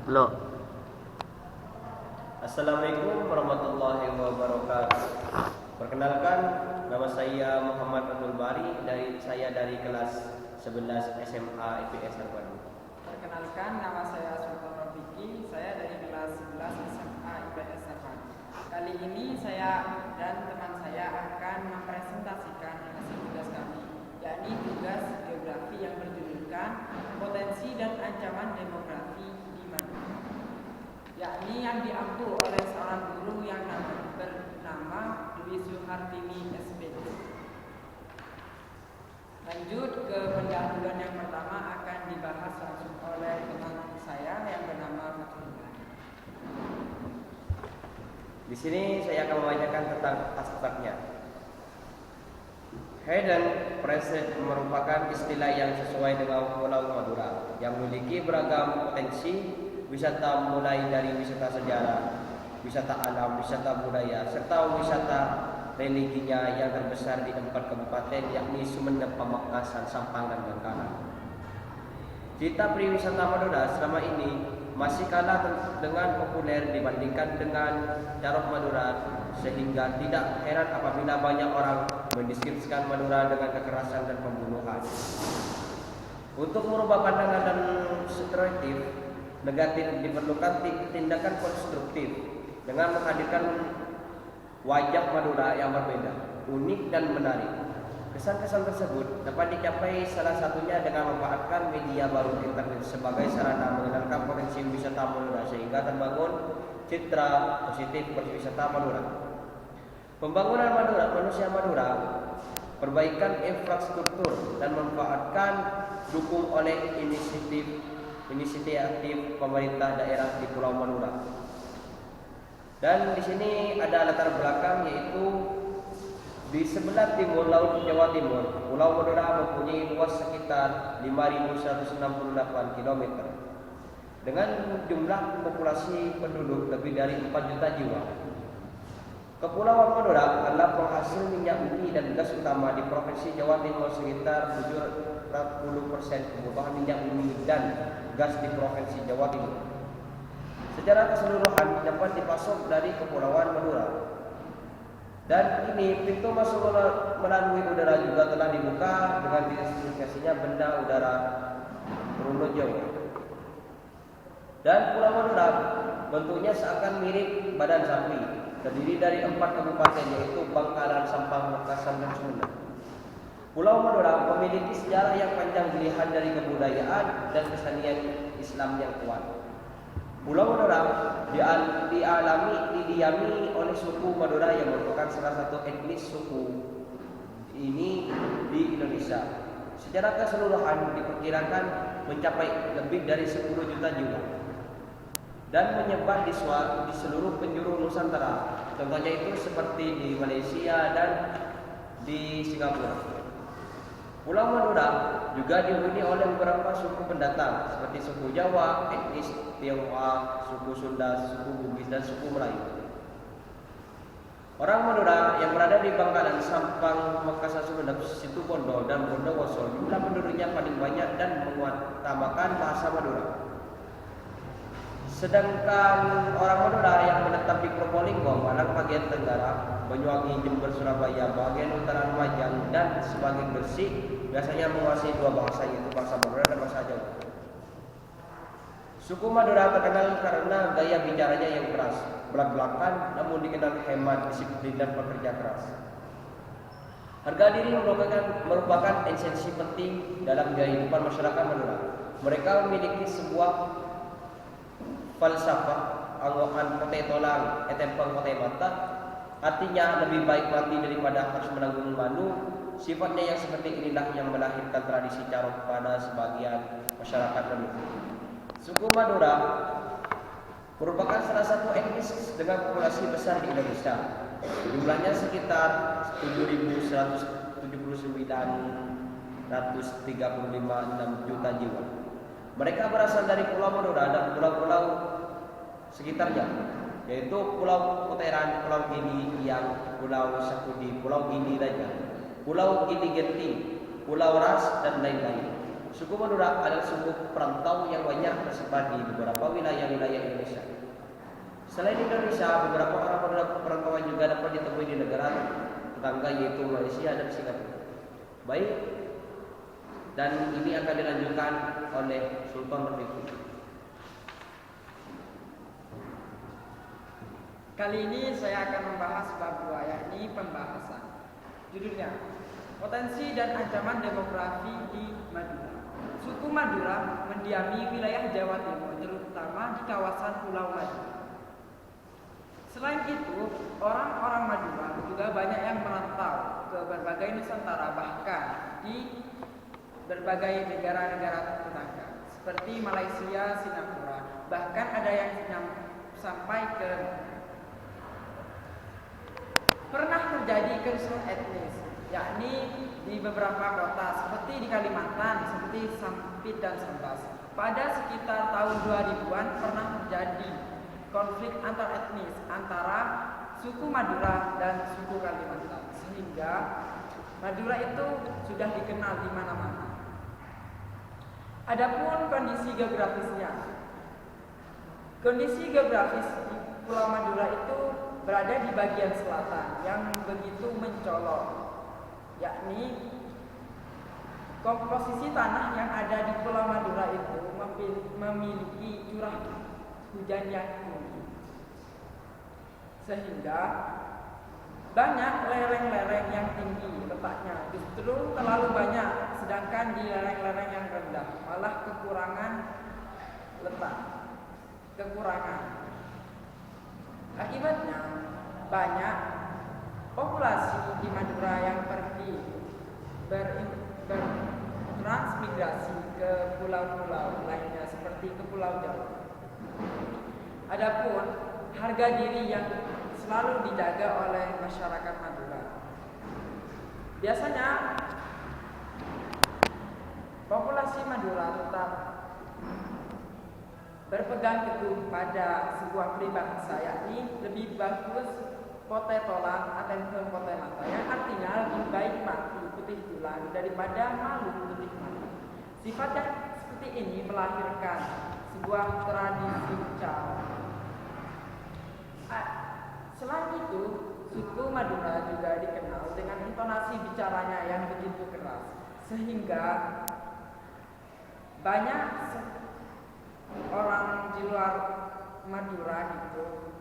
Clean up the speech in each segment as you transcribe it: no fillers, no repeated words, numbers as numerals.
Lo, Assalamualaikum warahmatullahi wabarakatuh. Perkenalkan, nama saya Muhammad Abdul Bari, dari kelas 11 SMA IPS Terpadu. Perkenalkan, nama saya Sultan Rafiki, saya dari kelas 11 SMA IPS Terpadu. Kali ini saya dan teman saya akan mempresentasikan hasil tugas kami, yakni tugas geografi yang berjudulkan Potensi dan Ancaman Demografi di Madura, yakni yang diampu oleh seorang guru yang bernama Dwi Suhartini SPD. Lanjut ke pendahuluan yang pertama akan dibahas langsung oleh teman saya yang bernama Fathullah. Di sini saya akan membacakan tentang aspeknya. Hidden Present merupakan istilah yang sesuai dengan Pulau Madura yang memiliki beragam potensi wisata, mulai dari wisata sejarah, wisata alam, wisata budaya, serta wisata religinya yang terbesar di 4 kabupaten, yakni Sumeneb, Pamekasan, Sampang, dan Bengkala. Cita pariwisata Madura selama ini masih kalah dengan populer dibandingkan dengan Carok Madura, sehingga tidak heran apabila banyak orang mendeskripsikan Madura dengan kekerasan dan pembunuhan. Untuk merubah pandangan dan stereotip negatif, diperlukan tindakan konstruktif dengan menghadirkan wajah Madura yang berbeda, unik, dan menarik. Kesan-kesan tersebut dapat dicapai salah satunya dengan memanfaatkan media baru internet sebagai sarana mengenalkan potensi wisata Madura sehingga terbangun citra positif berwisata Madura. Pembangunan manusia Madura, perbaikan infrastruktur, dan memanfaatkan dukung oleh inisiatif pemerintah daerah di Pulau Madura. Dan di sini ada latar belakang, yaitu di sebelah timur laut Jawa Timur, Pulau Madura mempunyai luas sekitar 5.168 km dengan jumlah populasi penduduk lebih dari 4 juta jiwa. Kepulauan Madura adalah penghasil minyak bumi dan gas utama di Provinsi Jawa Timur, sekitar 70% kebutuhan minyak bumi dan gas di Provinsi Jawa Timur. Secara keseluruhan dapat dipasok dari Kepulauan Madura. Dan ini pintu masuk melalui udara juga telah dibuka dengan diidentifikasinya benda udara runut Jawa. Dan Pulau Madura bentuknya seakan mirip badan sapi, terdiri dari 4 kabupaten, yaitu Bangkalan, Sampang, Pamekasan, dan Sumeneb. Pulau Madura memiliki sejarah yang panjang dilihat dari kebudayaan dan kesenian Islam yang kuat. Pulau Madura didiami oleh suku Madura yang merupakan salah satu etnis suku ini di Indonesia. Secara keseluruhan diperkirakan mencapai lebih dari 10 juta jiwa dan menyebar di seluruh penjuru Nusantara. Contohnya itu seperti di Malaysia dan di Singapura. Pulau Madura juga dihuni oleh beberapa suku pendatang seperti suku Jawa, etnis Tionghoa, suku Sunda, suku Bugis, dan suku Melayu. Orang Madura yang berada di Bangkalan, Sampang, Pamekasan, Sumeneb, Situbondo, dan Bondowoso jumlah penduduknya paling banyak dan mengutamakan bahasa Madura. Sedangkan orang Madura yang menetap di Probolinggo, Malang bagian tenggara, Banyuwangi, Jember, Surabaya, bagian utara Lumajang, dan sebagian Gresik biasanya menguasai 2 bahasa, yaitu bahasa Madura dan bahasa Jawa. Suku Madura terkenal karena gaya bicaranya yang keras, belak-belakan, namun dikenal hemat, disiplin, dan pekerja keras. Harga diri merupakan esensi penting dalam kehidupan masyarakat Madura. Mereka memiliki sebuah falsafah anggokan kote tolang etempeng kote mata, artinya lebih baik mati daripada harus menanggung malu. Sifatnya yang seperti inilah yang melahirkan tradisi carok pada sebagian masyarakat penduduk. Suku Madura merupakan salah satu etnis dengan populasi besar di Indonesia. Jumlahnya sekitar 7.179,635 juta jiwa. Mereka berasal dari Pulau Madura dan pulau-pulau sekitarnya, yaitu Pulau Kuteran, Pulau Gili yang Pulau Sakudi, Pulau Gili Raja, Pulau Gili Genting, Pulau Ras, dan lain-lain. Suku Madura adalah suku perantau yang banyak tersebar di beberapa wilayah-wilayah Indonesia. Selain Indonesia, beberapa orang Madura perantauan juga dapat ditemui di negara tetangga yaitu Malaysia dan Singapura. Baik, dan ini akan dilanjutkan oleh Sultan Rafiki. Kali ini saya akan membahas bab 2, yakni pembahasan. Judulnya, Potensi dan Ancaman Demografi di Madura. Suku Madura mendiami wilayah Jawa Timur, terutama di kawasan Pulau Madura. Selain itu, orang-orang Madura juga banyak yang merantau ke berbagai Nusantara, bahkan di berbagai negara-negara tetangga seperti Malaysia, Singapura, bahkan ada yang sampai ke pernah terjadi kerusuhan etnis, yakni di beberapa kota seperti di Kalimantan, seperti Sampit dan Sambas. Pada sekitar tahun 2000-an pernah terjadi konflik antar etnis antara suku Madura dan suku Kalimantan, sehingga Madura itu sudah dikenal di mana-mana. Adapun kondisi geografisnya, kondisi geografis di Pulau Madura itu berada di bagian selatan yang begitu mencolok, yakni komposisi tanah yang ada di Pulau Madura itu memiliki curah hujan yang tinggi, sehingga banyak lereng-lereng yang tinggi letaknya, justru terlalu banyak, sedangkan di lereng-lereng yang rendah malah kekurangan letak, Akibatnya banyak populasi di Madura yang pergi bertransmigrasi ke pulau-pulau lainnya seperti ke Pulau Jawa. Adapun harga diri yang selalu dijaga oleh masyarakat Madura. Biasanya populasi Madura tetap berpegang teguh pada sebuah peribahasa, yakni lebih bagus pote tolang atentum pote mata, yang artinya lebih baik mati putih tulang daripada malu putih mata. Sifat yang seperti ini melahirkan sebuah tradisi ucapan. Selain itu, suku Madura juga dikenal dengan intonasi bicaranya yang begitu keras, sehingga banyak orang di luar Madura itu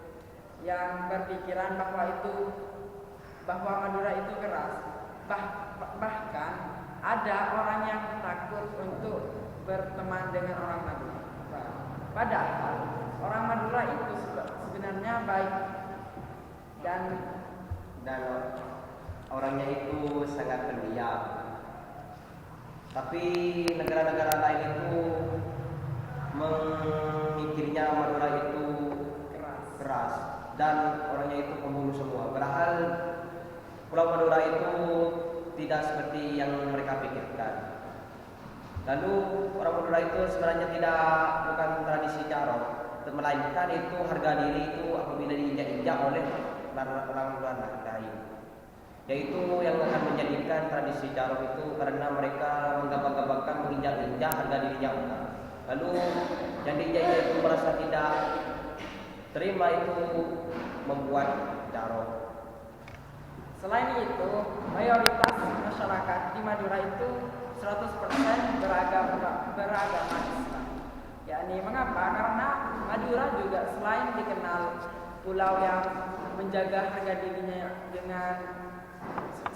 yang berpikiran bahwa Madura itu keras. Bahkan ada orang yang takut untuk berteman dengan orang Madura. Padahal orang Madura itu sebenarnya baik dan orangnya itu sangat pendiam. Tapi negara-negara lain itu memikirnya Madura itu keras dan orangnya itu pembunuh semua. Padahal Pulau Madura itu tidak seperti yang mereka pikirkan. Lalu orang Madura itu sebenarnya bukan tradisi carok, melainkan itu harga diri itu apabila diinjak-injak oleh orang lain. Yaitu yang akan menjadikan tradisi carok itu karena mereka menggampang-gampangkan menginjak-injak harga dirinya orang. Lalu yang diinjak itu merasa tidak terima, itu membuat carok. Selain itu, mayoritas masyarakat di Madura itu 100% beragama Islam. Yakni mengapa? Karena Madura juga selain dikenal pulau yang menjaga harga dirinya dengan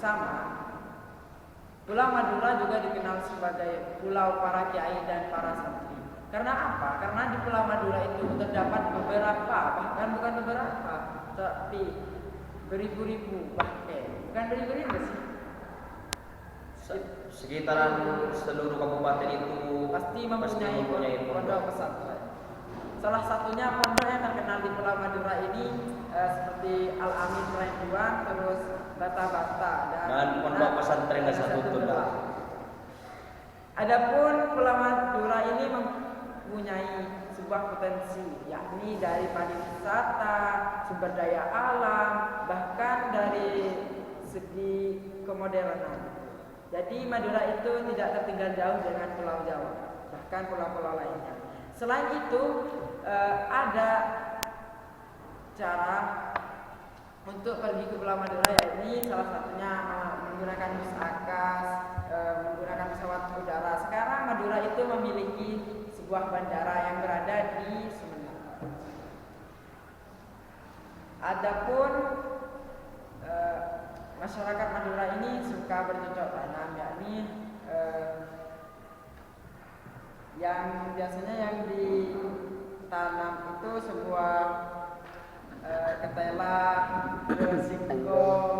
sama, Pulau Madura juga dikenal sebagai pulau para kiai dan para santri. Karena apa? Karena di Pulau Madura itu terdapat bahkan bukan beberapa, tapi beribu-ribu, bukan beribu-ribu sih. Sekitaran seluruh kabupaten itu pasti mempunyai pondok pesantren. Salah satunya pondok yang terkenal di Pulau Madura ini seperti Al Amin Renduan, terus Bata-Bata dan pondok pesantren Nasatullah. Adapun Pulau Madura ini mempunyai sebuah potensi, yakni dari pariwisata, sumber daya alam, bahkan dari segi kemodernan. Jadi Madura itu tidak tertinggal jauh dengan Pulau Jawa, bahkan pulau-pulau lainnya. Selain itu ada cara untuk pergi ke Pulau Madura, yakni salah satunya menggunakan bus Akas, menggunakan pesawat udara. Sekarang Madura itu memiliki sebuah bandara yang berada di Sumeneb. Adapun masyarakat Madura ini suka bercocok tanam, yakni yang biasanya yang ditanam itu sebuah ketela, singkong,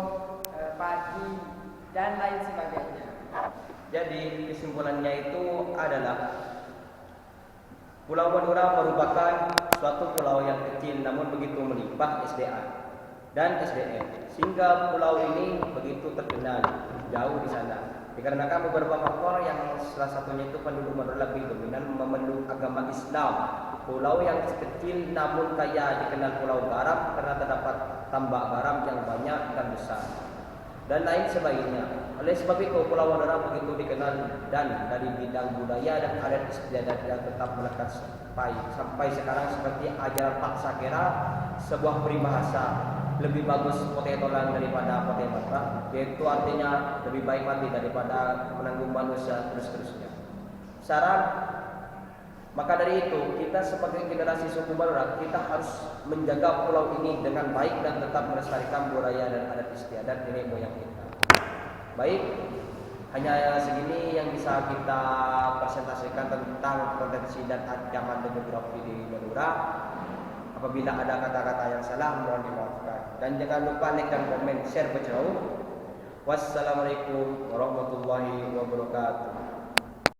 padi, dan lain sebagainya. Jadi kesimpulannya itu adalah Pulau Madura merupakan suatu pulau yang kecil namun begitu melimpah SDA dan SDM, sehingga pulau ini begitu terkenal jauh di sana. Dikarenakan beberapa faktor yang salah satunya itu penduduk Madura lebih dominan memeluk agama Islam. Pulau yang kecil namun kaya dikenal Pulau Garam karena terdapat tambak garam yang banyak dan besar, dan lain sebagainya. Oleh sebab itu Pulau Madura begitu dikenal, dan dari bidang budaya dan adat istiadat yang tetap melekat sampai sekarang, seperti ajaran Pak Sakera, sebuah peribahasa, lebih bagus potato lang daripada potato matra, yaitu artinya lebih baik mati daripada menanggung manusia terus-terusnya. Saran, maka dari itu kita sebagai generasi suku Madura, kita harus menjaga pulau ini dengan baik dan tetap melestarikan budaya dan adat istiadat nenek moyang kita. Baik, hanya segini yang bisa kita presentasikan tentang potensi dan ancaman demografi di Madura. Apabila ada kata-kata yang salah, mohon dimaafkan. Dan jangan lupa like dan komen, share ke jauh. Wassalamualaikum warahmatullahi wabarakatuh.